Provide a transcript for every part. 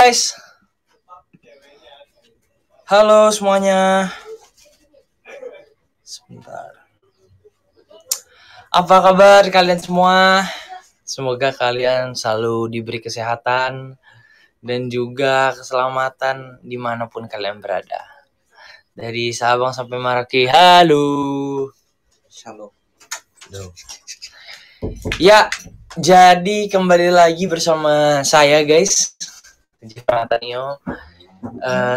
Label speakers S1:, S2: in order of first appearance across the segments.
S1: guys. Halo semuanya. Sebentar. Apa kabar kalian semua? Semoga kalian selalu diberi kesehatan dan juga keselamatan dimanapun kalian berada. Dari Sabang sampai Merauke. Halo.
S2: Shalom.
S1: Ya, jadi kembali lagi bersama saya guys, Nathaniel.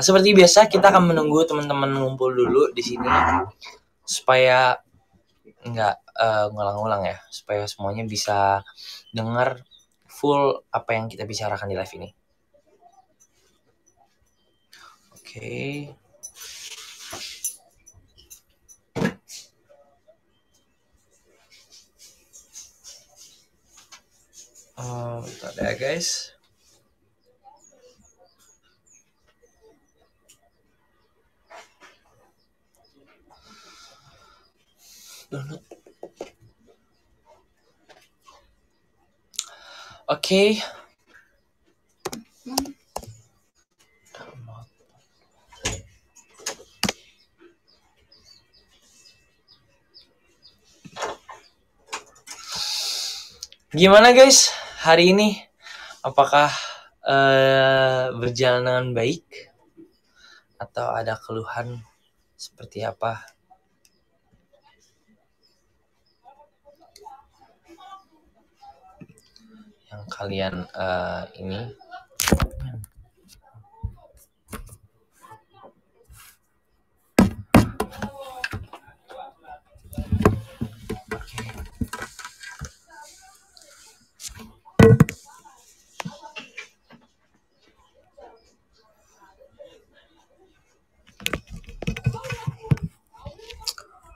S1: Seperti biasa kita akan menunggu teman-teman ngumpul dulu di sini supaya nggak ngulang-ngulang ya, supaya semuanya bisa dengar full apa yang kita bicarakan di live ini. Oke. Bentar ya guys. Oke. Gimana guys hari ini? Apakah berjalan dengan baik? Atau ada keluhan seperti apa? Yang kalian ini?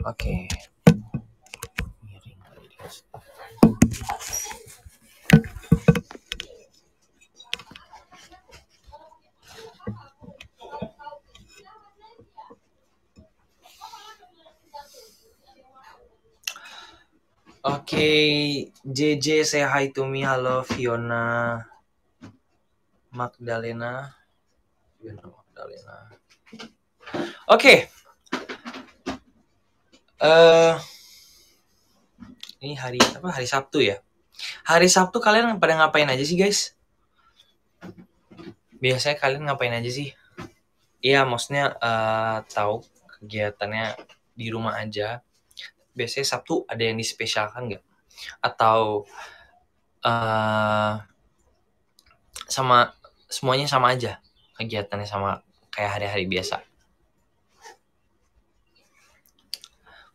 S1: Oke. Oke, JJ say hi to me. Halo Fiona Magdalena. Oke. Ini hari apa? Hari Sabtu ya. Hari Sabtu kalian pada ngapain aja sih guys? Biasanya kalian ngapain aja sih? Iya, maksudnya tahu kegiatannya di rumah aja. Biasanya Sabtu ada yang dispesialkan nggak? Atau sama semuanya sama aja kegiatannya, sama kayak hari-hari biasa?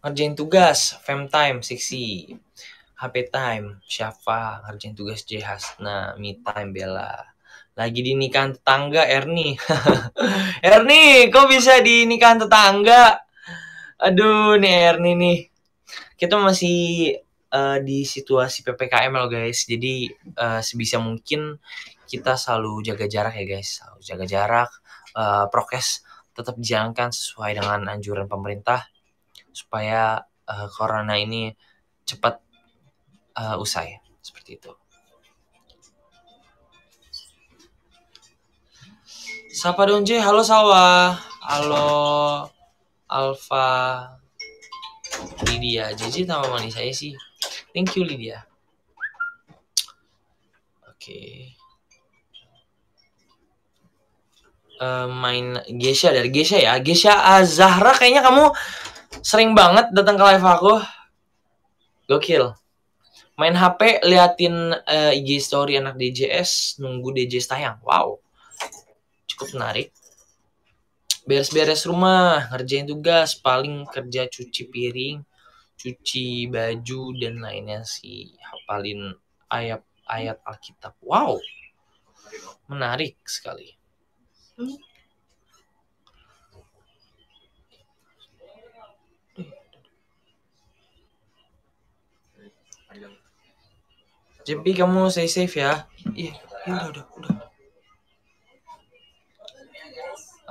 S1: Ngerjain tugas, fam time, Siksi, HP time, Syafa, ngerjain tugas Jehas, nah me time Bella. Lagi di nikahan tetangga Erni. Erni, kok bisa di nikahan tetangga? Aduh, nih Erni nih. Kita masih di situasi PPKM loh guys. Jadi sebisa mungkin kita selalu jaga jarak ya guys. Selalu jaga jarak, prokes tetap dijalankan sesuai dengan anjuran pemerintah supaya corona ini cepat usai. Seperti itu. Sapa Donje, halo Salwa, halo Alfa, Lydia, JJ nama manis saya sih. Thank you Lydia. Oke. Main Gesha dari Gesha ya. Gesha Zahra, kayaknya kamu sering banget datang ke live aku. Gokil. Main HP, liatin IG story anak DJS, nunggu DJS tayang. Wow. Cukup menarik. Beres-beres rumah, ngerjain tugas, paling kerja cuci piring, cuci baju, dan lainnya sih. Hafalin ayat Alkitab. Wow. Menarik sekali. JP, kamu stay safe ya. Iya, udah.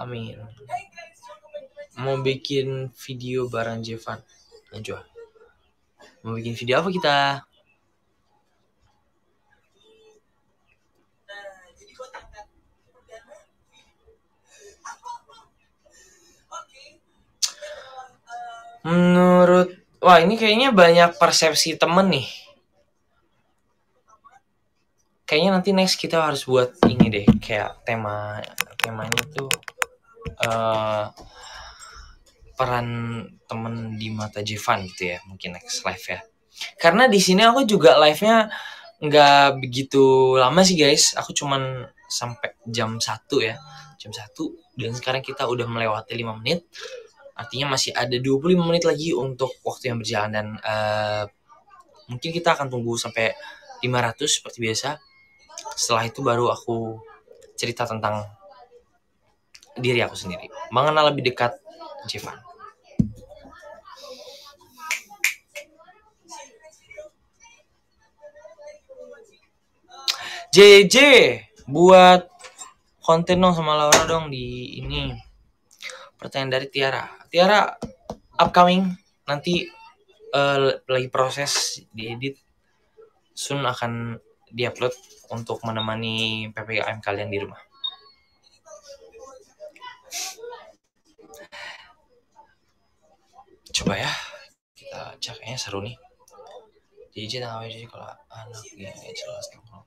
S1: Amin. Mau bikin video bareng Jevan. Najwa. Mau bikin video apa kita? Wah ini kayaknya banyak persepsi temen nih. Kayaknya nanti next kita harus buat ini deh, kayak temanya tuh peran temen di mata Jevan gitu ya, mungkin next live ya. Karena di sini aku juga live-nya nggak begitu lama sih guys, aku cuman sampai jam 1 ya, jam 1, dan sekarang kita udah melewati 5 menit, artinya masih ada 25 menit lagi untuk waktu yang berjalan, dan mungkin kita akan tunggu sampai 500 seperti biasa. Setelah itu baru aku cerita tentang diri aku sendiri, mengenal lebih dekat Jevan. JJ buat konten dong sama Laura dong di ini. Pertanyaan dari Tiara upcoming nanti lagi proses diedit, soon akan diupload untuk menemani PPKM kalian di rumah. Coba ya kita cek, kayaknya seru nih. JJ tanggapan JJ kalau anak ya jelas nongkrong.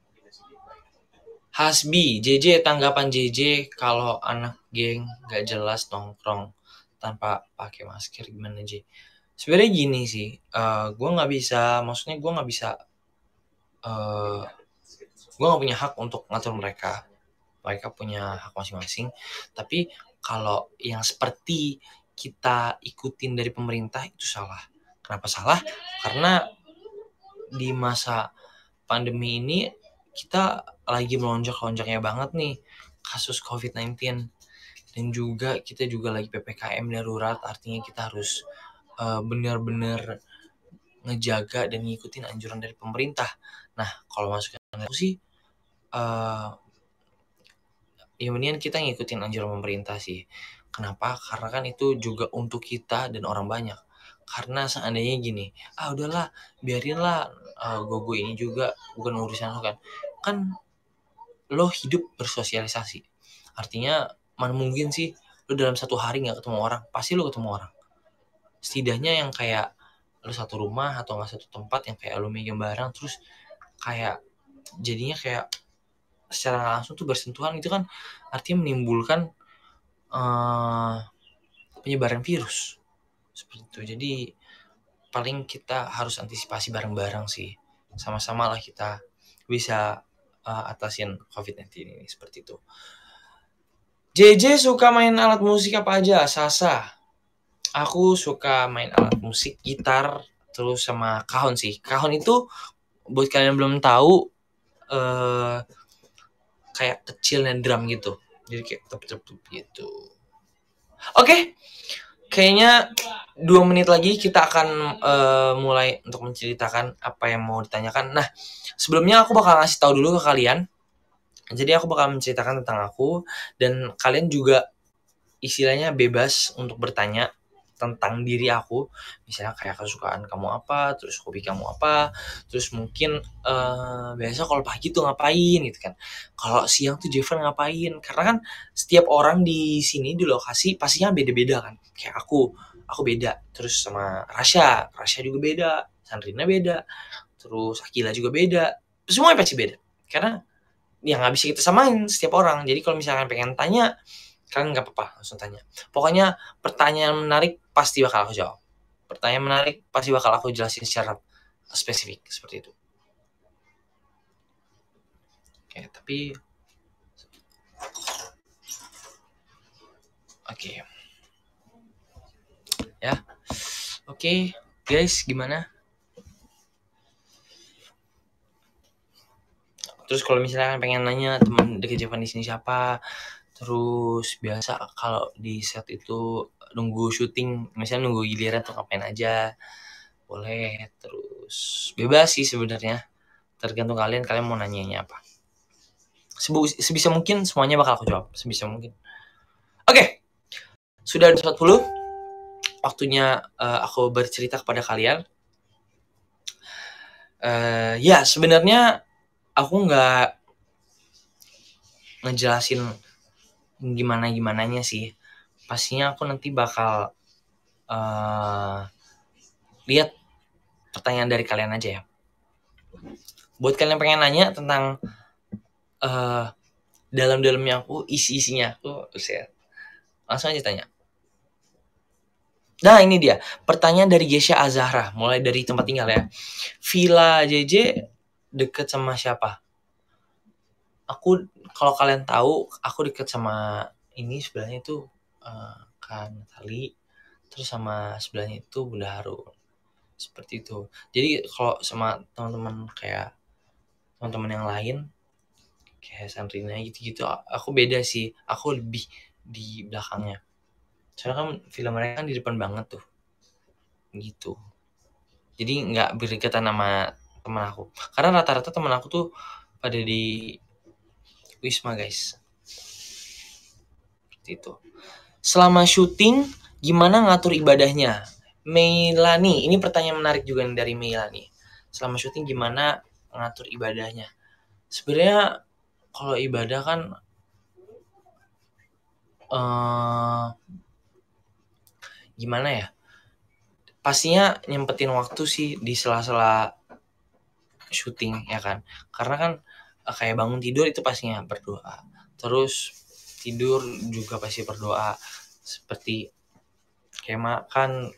S1: Hasbi, JJ tanggapan JJ kalau anak geng gak jelas nongkrong tanpa pakai masker gimana J? Sebenarnya gini sih, gue nggak bisa, maksudnya gue nggak bisa, gue nggak punya hak untuk ngatur mereka. Mereka punya hak masing-masing. Tapi kalau yang seperti kita ikutin dari pemerintah itu salah. Kenapa salah? Karena di masa pandemi ini kita lagi melonjak-lonjaknya banget nih kasus COVID-19, dan juga kita juga lagi PPKM darurat, artinya kita harus benar-benar ngejaga dan ngikutin anjuran dari pemerintah. Nah, kalau masukan aku sih ya mendingan kita ngikutin anjuran pemerintah sih. Kenapa? Karena kan itu juga untuk kita dan orang banyak. Karena seandainya gini, udahlah, biarinlah gogo ini juga bukan urusan lo kan. Kan lo hidup bersosialisasi. Artinya mana mungkin sih lo dalam satu hari nggak ketemu orang? Pasti lo ketemu orang. Setidaknya yang kayak lo satu rumah atau nggak satu tempat yang kayak lo megang barang, terus kayak jadinya kayak secara langsung tuh bersentuhan, itu kan artinya menimbulkan penyebaran virus seperti itu. Jadi paling kita harus antisipasi bareng-bareng sih, sama-sama lah kita bisa atasin COVID-19 ini seperti itu. JJ suka main alat musik apa aja? Sasa, aku suka main alat musik gitar terus sama kahon sih. Kahon itu buat kalian yang belum tahu kayak kecilnya drum gitu, jadi kayak tep-tep gitu. Oke, kayaknya 2 menit lagi kita akan mulai untuk menceritakan apa yang mau ditanyakan. Nah, sebelumnya aku bakal ngasih tahu dulu ke kalian. Jadi aku bakal menceritakan tentang aku, dan kalian juga istilahnya bebas untuk bertanya tentang diri aku. Misalnya kayak kesukaan kamu apa, terus hobi kamu apa, terus mungkin biasa kalau pagi tuh ngapain gitu kan. Kalau siang tuh Jevan ngapain. Karena kan setiap orang di sini di lokasi pastinya beda-beda kan. Kayak aku beda. Terus sama Rasya juga beda, Sandrina beda, terus Akila juga beda. Semuanya pasti beda. Karena ya nggak bisa kita samain setiap orang. Jadi kalau misalkan pengen tanya, kalian nggak apa-apa langsung tanya. Pokoknya pertanyaan menarik pasti bakal aku jawab. Pertanyaan menarik pasti bakal aku jelasin secara spesifik seperti itu. Oke, tapi oke. Ya. Oke, guys, gimana? Terus kalau misalnya pengen nanya teman deket Jevan di sini siapa, terus biasa kalau di set itu nunggu syuting, misalnya nunggu giliran tuh ngapain aja, boleh. Terus bebas sih sebenarnya, tergantung kalian mau nanyanya apa. Sebisa mungkin semuanya bakal aku jawab sebisa mungkin. Oke, sudah 40, waktunya aku bercerita kepada kalian. Ya sebenarnya aku nggak ngejelasin gimananya sih. Pastinya aku nanti bakal lihat pertanyaan dari kalian aja ya. Buat kalian pengen nanya tentang dalam-dalamnya aku, isi-isinya aku, langsung aja tanya. Nah ini dia, pertanyaan dari Gesha Azahra, mulai dari tempat tinggal ya. Villa JJ deket sama siapa? Aku, kalau kalian tahu, aku deket sama ini sebelahnya itu kan Natali, terus sama sebelahnya itu Bunda Harun. Seperti itu. Jadi kalau sama teman-teman kayak teman-teman yang lain kayak Sandrina gitu-gitu, aku beda sih. Aku lebih di belakangnya. Soalnya kan film mereka kan di depan banget tuh. Gitu. Jadi nggak berdekatan sama teman aku. Karena rata-rata teman aku tuh pada di Wisma, guys. Seperti itu. Selama syuting, gimana ngatur ibadahnya? Meilani, ini pertanyaan menarik juga nih dari Meilani. Selama syuting gimana ngatur ibadahnya? Sebenarnya kalau ibadah kan gimana ya? Pastinya nyempetin waktu sih di sela-sela syuting ya kan. Karena kan kayak bangun tidur itu pastinya berdoa. Terus tidur juga pasti berdoa. Seperti kayak makan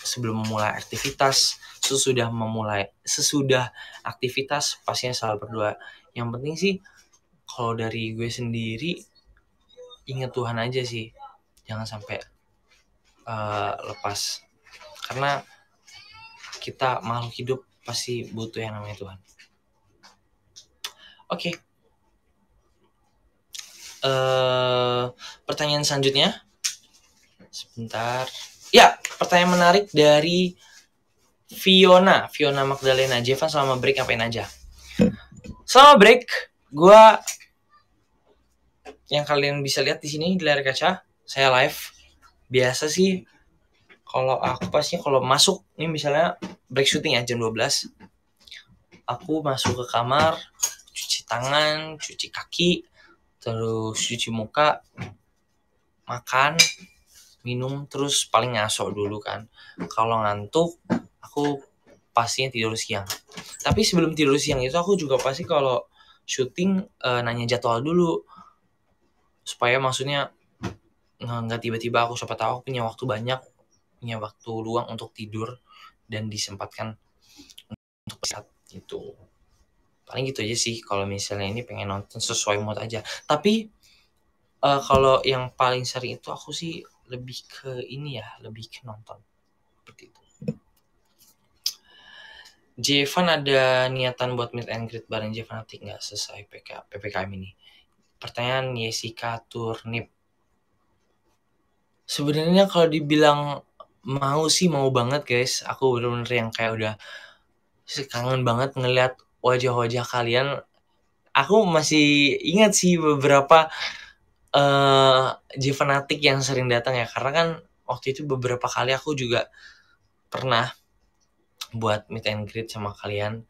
S1: sebelum memulai aktivitas, sesudah aktivitas pastinya selalu berdoa. Yang penting sih kalau dari gue sendiri ingat Tuhan aja sih, jangan sampai lepas, karena kita makhluk hidup pasti butuh yang namanya Tuhan. Oke. Pertanyaan selanjutnya, sebentar ya. Pertanyaan menarik dari Fiona Magdalena. Jevan selama break ngapain aja? Selama break gue, yang kalian bisa lihat di sini di layar kaca, saya live. Biasa sih kalau aku pastinya kalau masuk nih, misalnya break syuting ya jam 12, aku masuk ke kamar, cuci tangan, cuci kaki, terus cuci muka, makan, minum, terus paling ngaso dulu kan. Kalau ngantuk aku pastinya tidur siang. Tapi sebelum tidur siang itu aku juga pasti kalau syuting nanya jadwal dulu, supaya maksudnya nggak tiba-tiba aku, siapa tahu aku punya waktu banyak, punya waktu luang untuk tidur dan disempatkan untuk pesat gitu. Paling gitu aja sih kalau misalnya ini pengen nonton sesuai mood aja. Tapi kalau yang paling sering itu aku sih lebih ke ini ya, lebih ke nonton seperti itu. Jevan ada niatan buat meet and greet bareng Jevan nanti nggak selesai PPKM ini? Pertanyaan Yesika Turnip. Sebenarnya kalau dibilang mau sih mau banget guys. Aku bener-bener yang kayak udah kangen banget ngeliat wajah-wajah kalian. Aku masih ingat sih beberapa Jevanatik yang sering datang ya. Karena kan waktu itu beberapa kali aku juga pernah buat meet and greet sama kalian.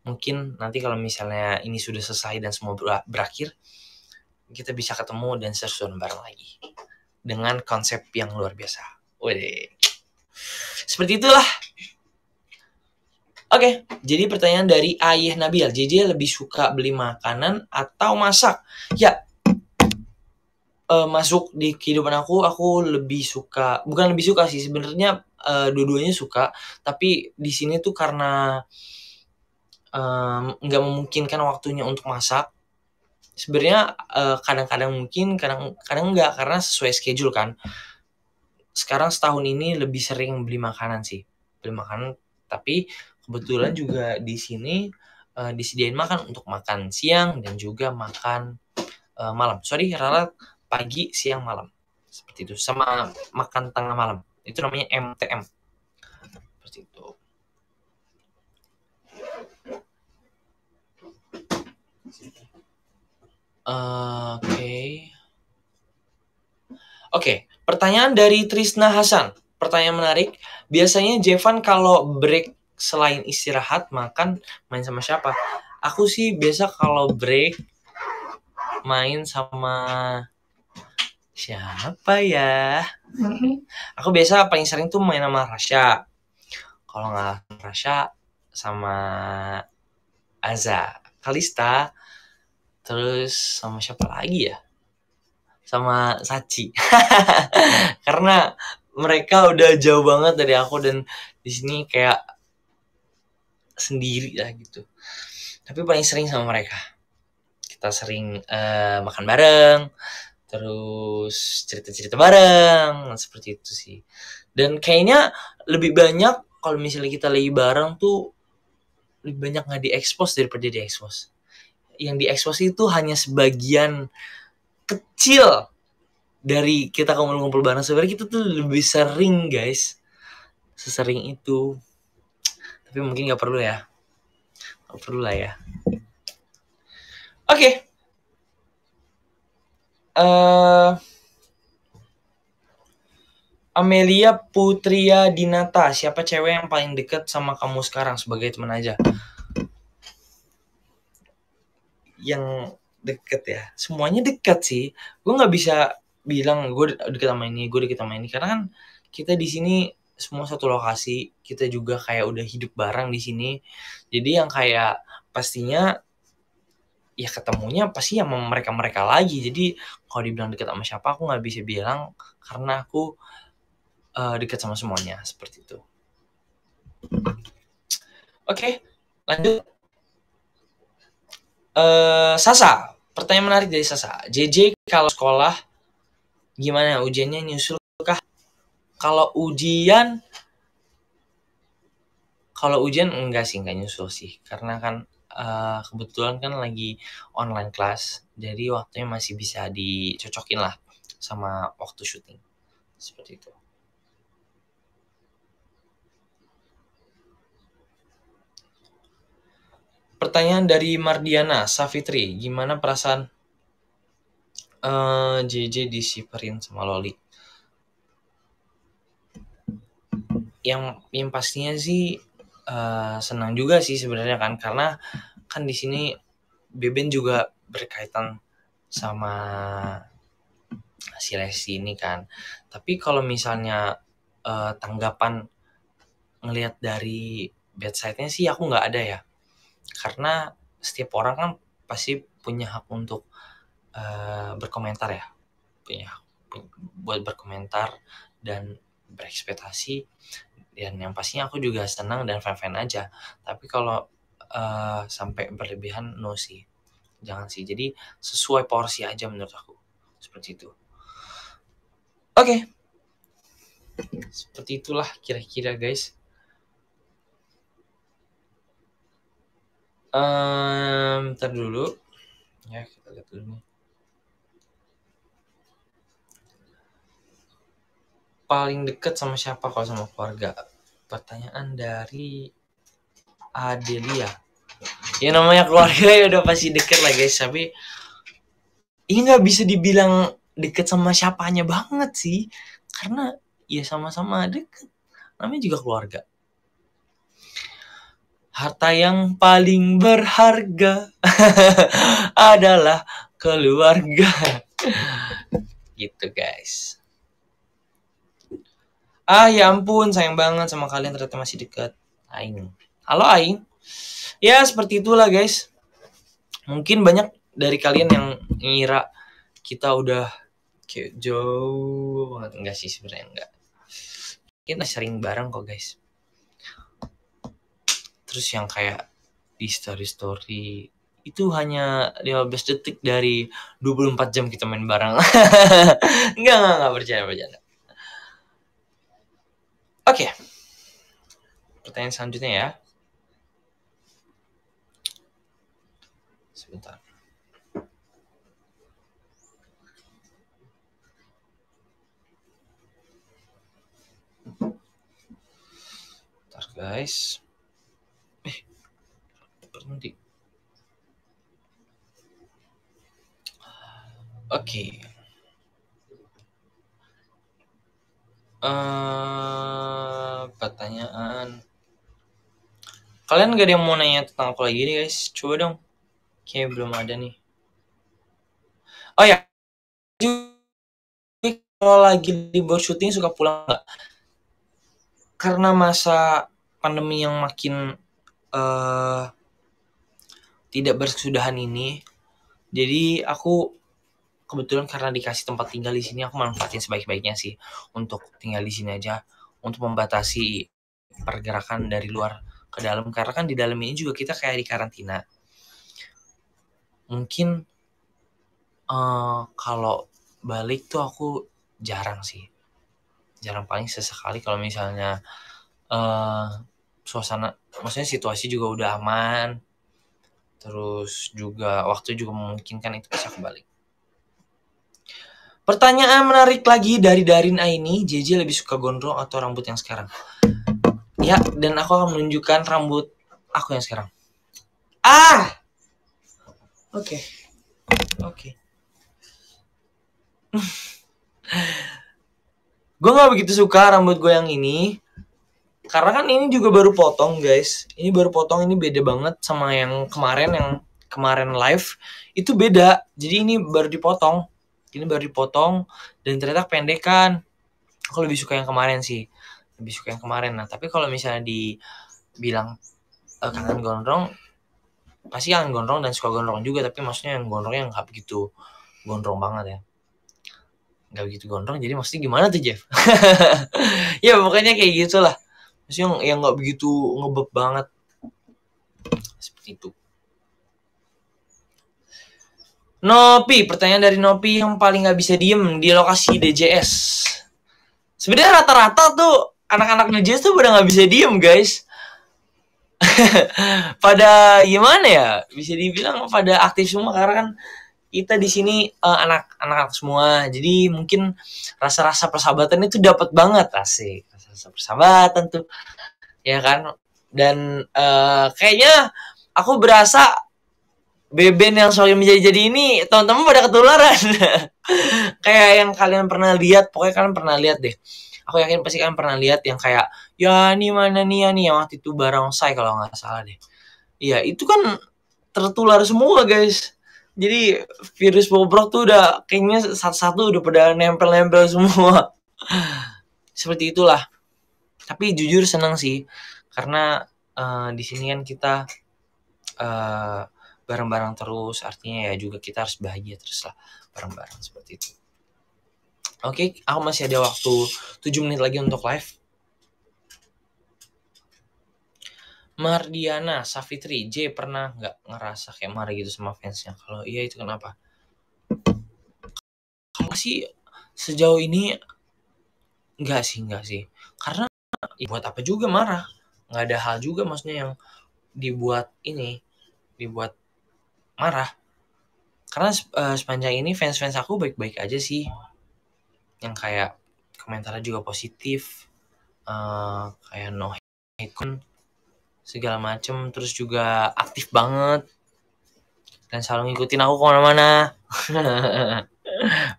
S1: Mungkin nanti kalau misalnya ini sudah selesai dan semua berakhir, kita bisa ketemu dan seru-seruan bareng lagi dengan konsep yang luar biasa. Wede. Seperti itulah. Oke, jadi pertanyaan dari Ayah Nabil. JJ lebih suka beli makanan atau masak? Ya, masuk di kehidupan aku lebih suka, bukan lebih suka sih sebenarnya, dua-duanya suka. Tapi di sini tuh karena nggak memungkinkan waktunya untuk masak. Sebenarnya kadang-kadang mungkin, kadang enggak, karena sesuai schedule kan. Sekarang setahun ini lebih sering beli makanan sih, tapi kebetulan juga di sini disediain makan untuk makan siang dan juga makan malam. Rara pagi, siang, malam. Seperti itu. Sama makan tengah malam. Itu namanya MTM. Seperti itu. Oke, pertanyaan dari Trisna Hasan. Pertanyaan menarik. Biasanya Jevan kalau break selain istirahat, makan, main sama siapa? Aku sih biasa kalau break main sama Siapa ya? Aku biasa paling sering tuh main sama Rasya. Kalau nggak Rasya sama Aza, Kalista, terus sama siapa lagi ya? Sama Sachi. Karena mereka udah jauh banget dari aku dan di sini kayak sendiri lah gitu. Tapi paling sering sama mereka. Kita sering makan bareng, terus cerita-cerita bareng, seperti itu sih. Dan kayaknya lebih banyak kalau misalnya kita lagi bareng tuh lebih banyak nggak diekspos daripada diekspos. Yang diekspos itu hanya sebagian kecil dari kita kumpul-kumpul bareng. Sebenarnya kita tuh lebih sering guys, sesering itu. Tapi mungkin nggak perlu ya, nggak perlu lah ya. Oke. Amelia Putria Dinata, siapa cewek yang paling deket sama kamu sekarang sebagai teman aja? Yang deket ya, semuanya deket sih. Gue nggak bisa bilang gue deket sama ini, gue deket sama ini, karena kan kita di sini semua satu lokasi, kita juga kayak udah hidup bareng di sini. Jadi yang kayak pastinya ya ketemunya pasti sama mereka-mereka lagi. Jadi kalau dibilang deket sama siapa, aku nggak bisa bilang karena aku dekat sama semuanya seperti itu. Oke, lanjut. Sasa, pertanyaan menarik dari Sasa. JJ kalau sekolah gimana, ujiannya nyusul kah? Kalau ujian enggak sih, enggak nyusul sih, karena kan kebetulan kan lagi online class, jadi waktunya masih bisa dicocokin lah sama waktu syuting seperti itu. Pertanyaan dari Mardiana Safitri, gimana perasaan JJ disiperin sama Loli? Yang pastinya sih senang juga sih sebenarnya kan, karena kan di sini Beben juga berkaitan sama seleksi ini kan. Tapi kalau misalnya tanggapan ngelihat dari bad side-nya sih aku nggak ada ya, karena setiap orang kan pasti punya hak untuk berkomentar ya, punya hak buat berkomentar dan berekspektasi, dan yang pastinya aku juga senang dan fan-fan aja. Tapi kalau sampai berlebihan no sih, jangan sih. Jadi sesuai porsi aja menurut aku, seperti itu. Oke. Seperti itulah kira-kira guys. Ntar dulu ya, kita lihat dulu nih. Paling deket sama siapa kalau sama keluarga? Pertanyaan dari Adelia. Ya namanya keluarga ya udah pasti deket lah guys, tapi ini nggak bisa dibilang deket sama siapanya banget sih, karena ya sama-sama deket, namanya juga keluarga. Harta yang paling berharga adalah keluarga. Gitu guys. Ya ampun, sayang banget sama kalian ternyata masih dekat. Aing. Halo Aing. Ya seperti itulah guys. Mungkin banyak dari kalian yang ngira kita udah kayak jauh banget. Enggak sih sebenarnya, enggak. Kita sering bareng kok guys. Terus yang kayak di story itu hanya 15 detik dari 24 jam kita main bareng. Enggak bercanda. Oke. Pertanyaan selanjutnya ya. Sebentar. Bentar guys. Berhenti. Oke. Pertanyaan. Kalian gak ada yang mau nanya tentang aku lagi nih guys? Coba dong. Kayaknya belum ada nih. Oh ya. kalau lagi libur syuting suka pulang nggak? Karena masa pandemi yang makin tidak berkesudahan ini, jadi aku kebetulan karena dikasih tempat tinggal di sini, aku manfaatin sebaik-baiknya sih untuk tinggal di sini aja, untuk membatasi pergerakan dari luar ke dalam, karena kan di dalam ini juga kita kayak di karantina. Mungkin kalau balik tuh aku jarang sih, paling sesekali kalau misalnya suasana, maksudnya situasi juga udah aman, terus juga waktu juga memungkinkan, itu bisa kembali. Pertanyaan menarik lagi dari Darin Aini, JJ lebih suka gondrong atau rambut yang sekarang? Ya, dan aku akan menunjukkan rambut aku yang sekarang. Oke. Gue gak begitu suka rambut gue yang ini, karena kan ini juga baru potong guys. Ini baru potong, ini beda banget sama yang kemarin live. Itu beda, jadi ini baru dipotong. Dan ternyata pendekan. Aku lebih suka yang kemarin sih, Nah, tapi kalau misalnya dibilang kangen gondrong, pasti kangen gondrong dan suka gondrong juga. Tapi maksudnya yang gondrongnya nggak begitu gondrong banget ya, nggak begitu gondrong. Jadi maksudnya gimana tuh, Jeff? Ya pokoknya kayak gitulah, maksudnya yang nggak begitu ngebeb banget, seperti itu. Nopi, pertanyaan dari Nopi, yang paling nggak bisa diem di lokasi DJS. Sebenarnya rata-rata tuh anak-anak DJS tuh udah nggak bisa diem guys. Pada gimana ya, bisa dibilang pada aktif semua, karena kan kita di sini anak-anak semua, jadi mungkin rasa-rasa persahabatan itu dapat banget, asik, rasa-rasa persahabatan tuh, ya kan. Dan kayaknya aku berasa beben yang soalnya menjadi ini, teman-teman pada ketularan. Kayak yang kalian pernah lihat, pokoknya kalian pernah lihat deh. Aku yakin pasti kalian pernah lihat yang kayak, ya nih mana nih ya nih, yang waktu itu barongsai kalau nggak salah deh. Iya, itu kan tertular semua guys. Jadi virus bobrok tuh udah kayaknya satu-satu udah pada nempel-nempel semua. Seperti itulah. Tapi jujur senang sih, karena di sini kan kita bareng-bareng terus, artinya ya juga kita harus bahagia terus lah, bareng-bareng seperti itu. Oke, aku masih ada waktu 7 menit lagi untuk live. Mardiana Safitri, J pernah nggak ngerasa kayak marah gitu sama fansnya? Kalau iya itu kenapa? Kalau sih sejauh ini enggak sih. Karena ya buat apa juga marah? Nggak ada hal juga maksudnya yang dibuat marah. Karena sepanjang ini fans-fans aku baik-baik aja sih. Yang kayak komentarnya juga positif, kayak no hate segala macem, terus juga aktif banget dan selalu ngikutin aku kemana-mana.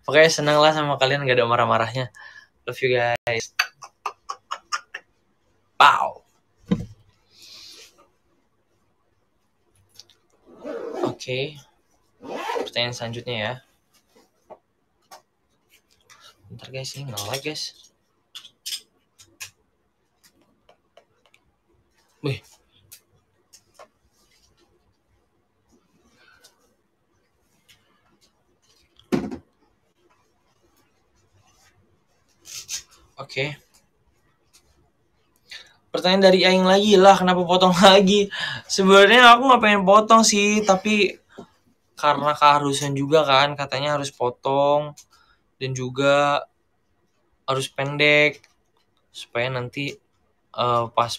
S1: Pokoknya seneng lah sama kalian, gak ada marah-marahnya. Love you guys. Pow. Oke. Pertanyaan selanjutnya ya. Bentar guys, ini nge-lag guys. Wih. Oke. Pertanyaan dari Aing lagi lah, kenapa potong lagi? Sebenarnya aku nggak pengen potong sih, tapi karena keharusan juga kan, katanya harus potong dan juga harus pendek supaya nanti pas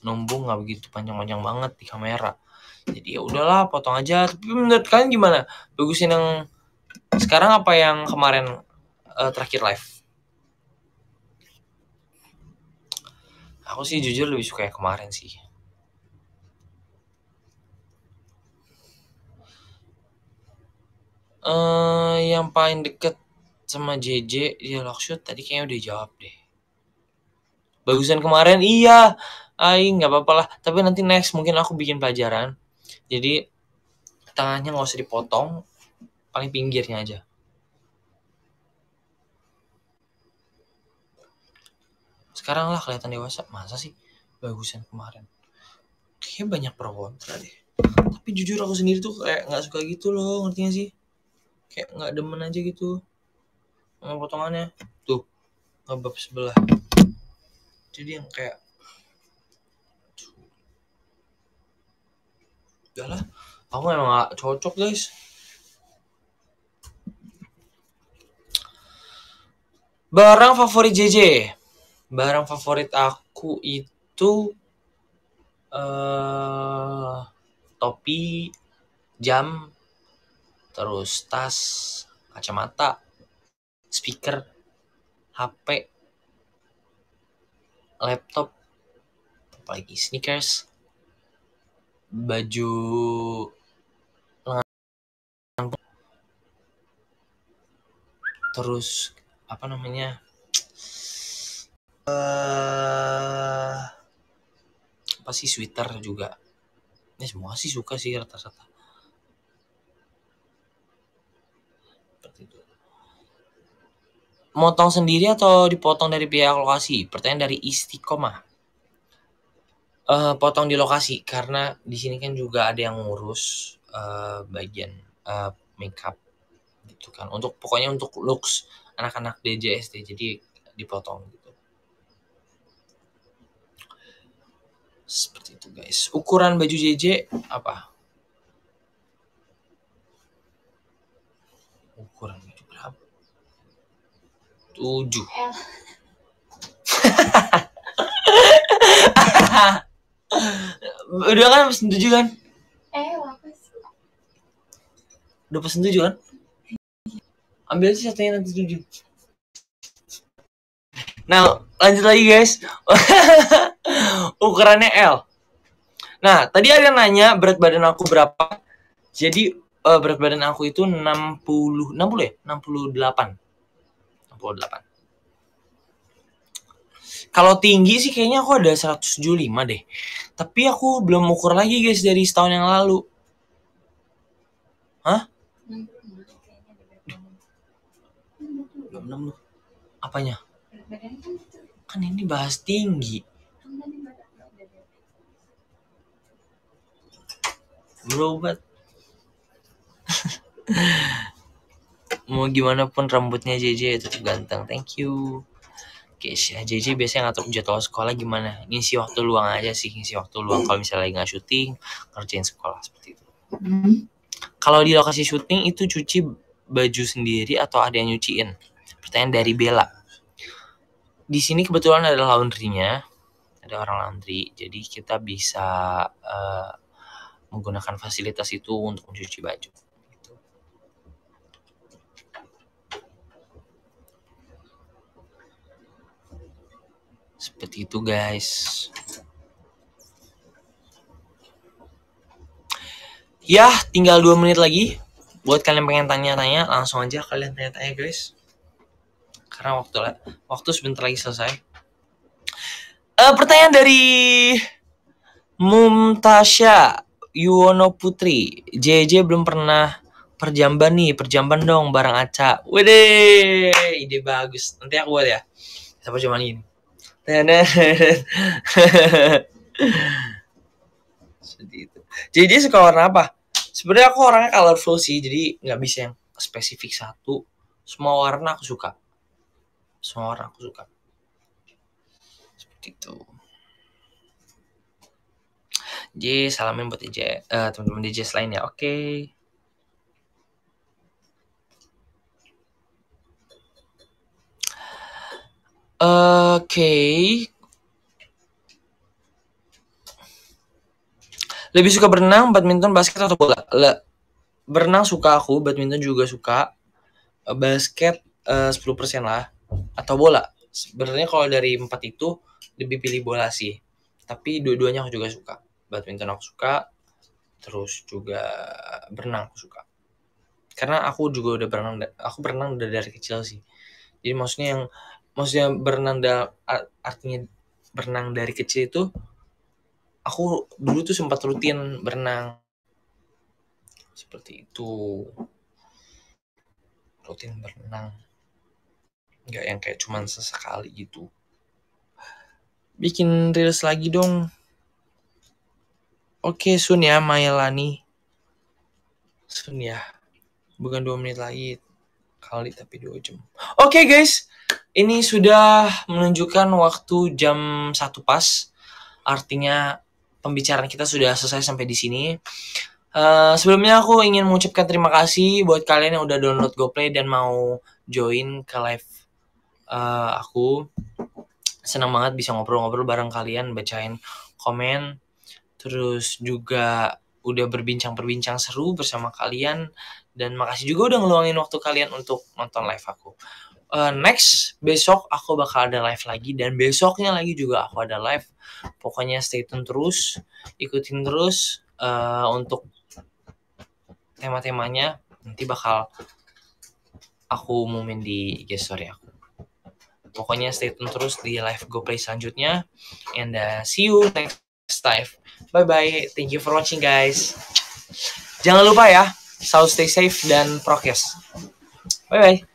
S1: numbung nggak begitu panjang-panjang banget di kamera. Jadi ya udahlah, potong aja. Tapi menurut kalian gimana? Bagusin yang sekarang apa yang kemarin terakhir live? Aku sih jujur lebih suka yang kemarin sih. Yang paling deket sama JJ di Lockshoot tadi kayaknya udah jawab deh. Bagusan kemarin, iya. Aing nggak apa-apa lah. Tapi nanti next mungkin aku bikin pelajaran. Jadi tangannya nggak usah dipotong, paling pinggirnya aja. sekarang lah kelihatan dewasa. Masa sih bagusan kemarin? Kayaknya banyak pro kontra deh. Tapi jujur aku sendiri tuh kayak nggak suka gitu loh, ngerti gak sih? Kayak nggak demen aja gitu sama potongannya. Tuh ngebab sebelah. Jadi yang kayak udahlah, aku emang gak cocok guys. Barang favorit JJ. Barang favorit aku itu topi, jam, terus tas, kacamata, speaker, HP, laptop, apalagi sneakers, baju lengan, terus apa namanya, apa sih, sweater juga. Ini semua sih suka sih rata-rata. Seperti itu. Motong sendiri atau dipotong dari pihak lokasi? Pertanyaan dari Istiqomah. Potong di lokasi karena di sini kan juga ada yang ngurus bagian makeup gitu kan. Pokoknya untuk looks anak-anak DJSD, jadi dipotong gitu. Seperti itu guys. Ukuran baju JJ apa? Ukuran baju berapa? 7. Udah kan pesen 7 kan? Udah pesen 7 kan? Ambil aja satunya nanti 7. Nah, lanjut lagi guys. Ukurannya L. Nah, tadi ada yang nanya berat badan aku berapa. Jadi berat badan aku itu 60 ya? 68. Kalau tinggi sih kayaknya aku ada 175 deh. Tapi aku belum ukur lagi guys dari setahun yang lalu. Hah? 66. Apanya? Kan ini bahas tinggi. Berobat. Mau gimana pun rambutnya JJ tetap ganteng. Thank you. Guys, ya JJ biasanya ngatur jadwal sekolah gimana? Ngisi waktu luang aja sih, ngisi waktu luang kalau misalnya lagi nggak syuting, ngerjain sekolah seperti itu. Kalau di lokasi syuting itu cuci baju sendiri atau ada yang nyuciin? Pertanyaan dari Bella. Di sini kebetulan ada laundrynya, ada orang laundry, jadi kita bisa menggunakan fasilitas itu untuk mencuci baju. Seperti itu guys. Ya, tinggal 2 menit lagi. Buat kalian pengen tanya-tanya, langsung aja kalian tanya-tanya guys. Karena waktu sebentar lagi selesai. Pertanyaan dari Mumtasya Yuwono Putri. JJ belum pernah perjamban nih, perjamban dong bareng Aca. Wede, ide bagus. Nanti aku buat ya. Siapa cuma ini. Seperti itu. JJ suka warna apa? Sebenarnya aku orangnya colorful sih, jadi nggak bisa yang spesifik satu. Semua warna aku suka. Seperti itu. J, salamin buat DJ, teman-teman DJ lain ya. Oke. Lebih suka berenang, badminton, basket atau bola? Berenang suka aku, badminton juga suka. Basket 10% lah, atau bola. Sebenarnya kalau dari 4 itu lebih pilih bola sih. Tapi dua-duanya aku juga suka. Badminton aku suka, terus juga berenang aku suka. Karena aku juga udah berenang udah dari kecil sih. Jadi maksudnya berenang artinya berenang dari kecil itu, aku dulu tuh sempat rutin berenang. Seperti itu. Rutin berenang. Nggak yang kayak cuman sesekali gitu. bikin reels lagi dong. Oke, soon ya Mailani. Soon ya. Bukan 2 menit lagi. Kali tapi 2 jam. Oke guys. Ini sudah menunjukkan waktu jam 1 pas. Artinya pembicaraan kita sudah selesai sampai di sini. Sebelumnya aku ingin mengucapkan terima kasih buat kalian yang udah download GoPlay dan mau join ke live aku. Senang banget bisa ngobrol-ngobrol bareng kalian, bacain komen, terus juga udah berbincang-berbincang seru bersama kalian, dan makasih juga udah ngeluangin waktu kalian untuk nonton live aku. Next, besok aku bakal ada live lagi, dan besoknya lagi juga aku ada live. Pokoknya stay tune terus, ikutin terus untuk tema-temanya. Nanti bakal aku umumin di IG story aku. Pokoknya stay tune terus di live GoPlay selanjutnya. And see you next time. Bye-bye. Thank you for watching guys. Jangan lupa ya, selalu stay safe dan prokes. Bye-bye.